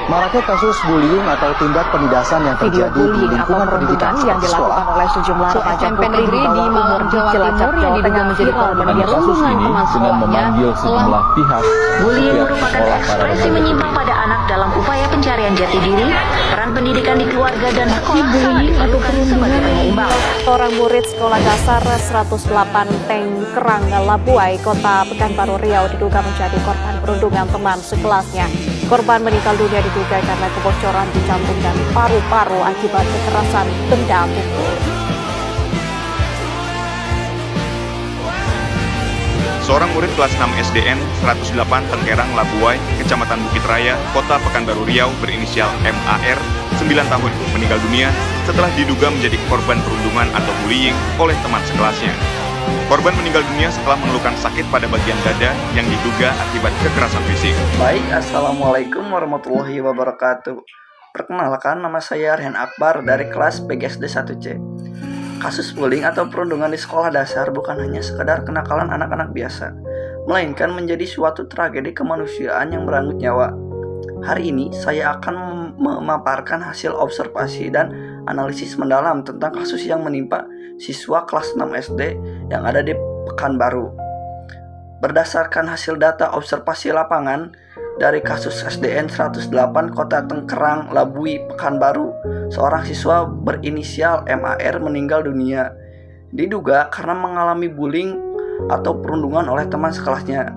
Maraknya kasus bullying atau tindak penindasan yang Video terjadi di bullying atau lingkungan pendidikan perundungan yang dilakukan sekolah. oleh sejumlah remaja SMP putri negeri di di bawah Mahur, umur Jawa Cilacap, Timur yang Jawa diduga Tengah menjadi viral korban media kasus sosial. ini dengan memanggil sejumlah pihak. Bullying setiap merupakan sekolah para ekspresi remaja menyimpang pada anak dalam upaya pencarian jati diri, peran pendidikan di keluarga dan sekolah sangat diperlukan sebagai penyeimbang. Seorang murid sekolah dasar 108 Tengkerang, Labuai, Kota Pekanbaru Riau diduga menjadi korban perundungan teman sekelasnya. Korban meninggal dunia diduga karena kebocoran di jantung dan paru-paru akibat kekerasan benda tubuh. Seorang murid kelas 6 SDN 108 Tengkerang, Labuai, Kecamatan Bukit Raya, Kota Pekanbaru Riau berinisial MAR, 9 tahun, meninggal dunia setelah diduga menjadi korban perundungan atau bullying oleh teman sekelasnya. Korban meninggal dunia setelah mengeluhkan sakit pada bagian dada yang diduga akibat kekerasan fisik. Baik, Assalamualaikum warahmatullahi wabarakatuh. Perkenalkan, nama saya Rehan Akbar dari kelas PGSD 1C. Kasus bullying atau perundungan di sekolah dasar bukan hanya sekedar kenakalan anak-anak biasa, melainkan menjadi suatu tragedi kemanusiaan yang merenggut nyawa. Hari ini saya akan memaparkan hasil observasi dan analisis mendalam tentang kasus yang menimpa siswa kelas 6 SD yang ada di Pekanbaru. Berdasarkan hasil data observasi lapangan dari kasus SDN 108 Kota Tengkerang, Labuai, Pekanbaru, seorang siswa berinisial MAR meninggal dunia. Diduga karena mengalami bullying atau perundungan oleh teman sekelasnya.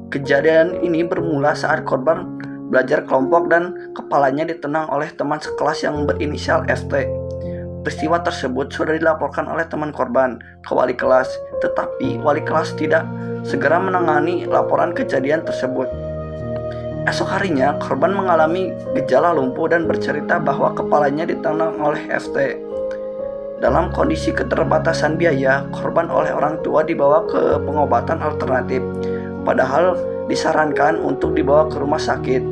Kejadian ini bermula saat korban belajar kelompok dan kepalanya ditendang oleh teman sekelas yang berinisial ST. Peristiwa tersebut sudah dilaporkan oleh teman korban ke wali kelas, tetapi wali kelas tidak segera menangani laporan kejadian tersebut. Esok harinya, korban mengalami gejala lumpuh dan bercerita bahwa kepalanya ditendang oleh ST. Dalam kondisi keterbatasan biaya, korban oleh orang tua dibawa ke pengobatan alternatif, padahal disarankan untuk dibawa ke rumah sakit.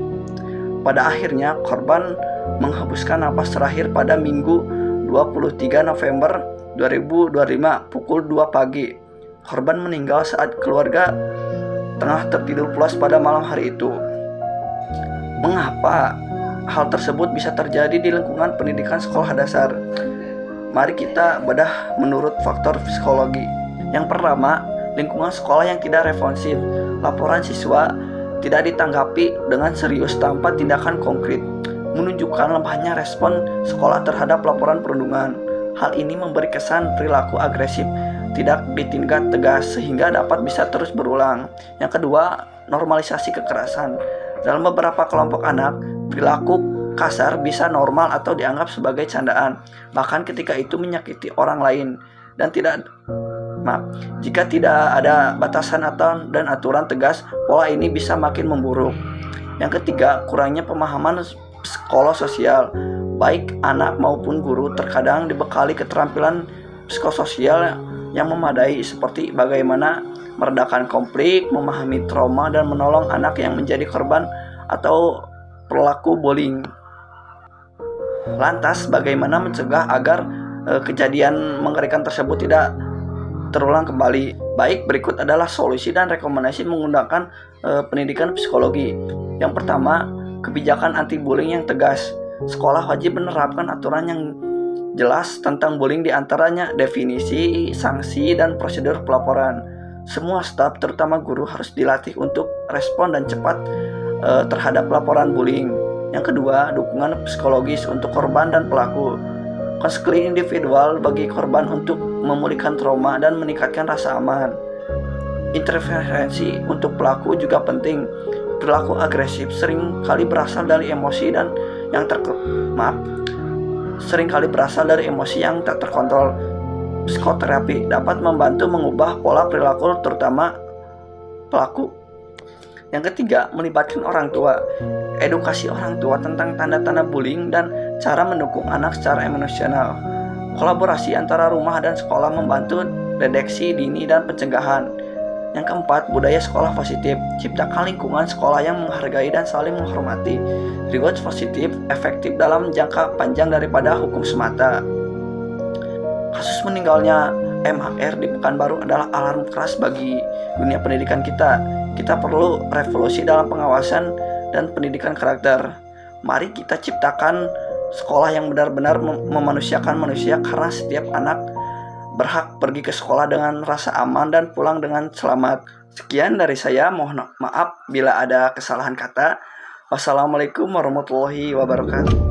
Pada akhirnya, korban menghembuskan napas terakhir pada Minggu 23 November 2025 pukul 2 pagi. Korban meninggal saat keluarga tengah tertidur pulas pada malam hari itu. Mengapa hal tersebut bisa terjadi di lingkungan pendidikan sekolah dasar? Mari kita bedah menurut faktor psikologi. Yang pertama, lingkungan sekolah yang tidak responsif. Laporan siswa tidak ditanggapi dengan serius tanpa tindakan konkret, menunjukkan lemahnya respon sekolah terhadap laporan perundungan. Hal ini memberi kesan perilaku agresif, tidak ditindak tegas sehingga dapat bisa terus berulang. Yang kedua, normalisasi kekerasan. Dalam beberapa kelompok anak, perilaku kasar bisa normal atau dianggap sebagai candaan, bahkan ketika itu menyakiti orang lain dan jika tidak ada batasan dan aturan tegas, pola ini bisa makin memburuk. Yang ketiga, kurangnya pemahaman psikososial. Baik anak maupun guru terkadang dibekali keterampilan psikososial yang memadai seperti bagaimana meredakan konflik, memahami trauma, dan menolong anak yang menjadi korban atau pelaku bullying. Lantas, bagaimana mencegah agar kejadian mengerikan tersebut tidak terulang kembali? Baik, berikut adalah solusi dan rekomendasi menggunakan pendidikan psikologi. Yang pertama, kebijakan anti-bullying yang tegas. Sekolah wajib menerapkan aturan yang jelas tentang bullying, diantaranya definisi, sanksi, dan prosedur pelaporan. Semua staf, terutama guru, harus dilatih untuk respon dan cepat terhadap laporan bullying. Yang kedua, dukungan psikologis untuk korban dan pelaku. Konseling individual bagi korban untuk memulihkan trauma dan meningkatkan rasa aman. Intervensi untuk pelaku juga penting. Perilaku agresif sering kali berasal dari emosi yang tak terkontrol. Psikoterapi dapat membantu mengubah pola perilaku terutama pelaku. Yang ketiga, melibatkan orang tua. Edukasi orang tua tentang tanda-tanda bullying dan cara mendukung anak secara emosional. Kolaborasi antara rumah dan sekolah membantu deteksi dini dan pencegahan. Yang keempat, budaya sekolah positif. Ciptakan lingkungan sekolah yang menghargai dan saling menghormati. Reward positif efektif dalam jangka panjang daripada hukum semata. Kasus meninggalnya MAR di Pekanbaru adalah alarm keras bagi dunia pendidikan kita. Kita perlu revolusi dalam pengawasan dan pendidikan karakter. Mari kita ciptakan sekolah yang benar-benar memanusiakan manusia, karena setiap anak berhak pergi ke sekolah dengan rasa aman dan pulang dengan selamat. Sekian dari saya, mohon maaf bila ada kesalahan kata. Wassalamualaikum warahmatullahi wabarakatuh.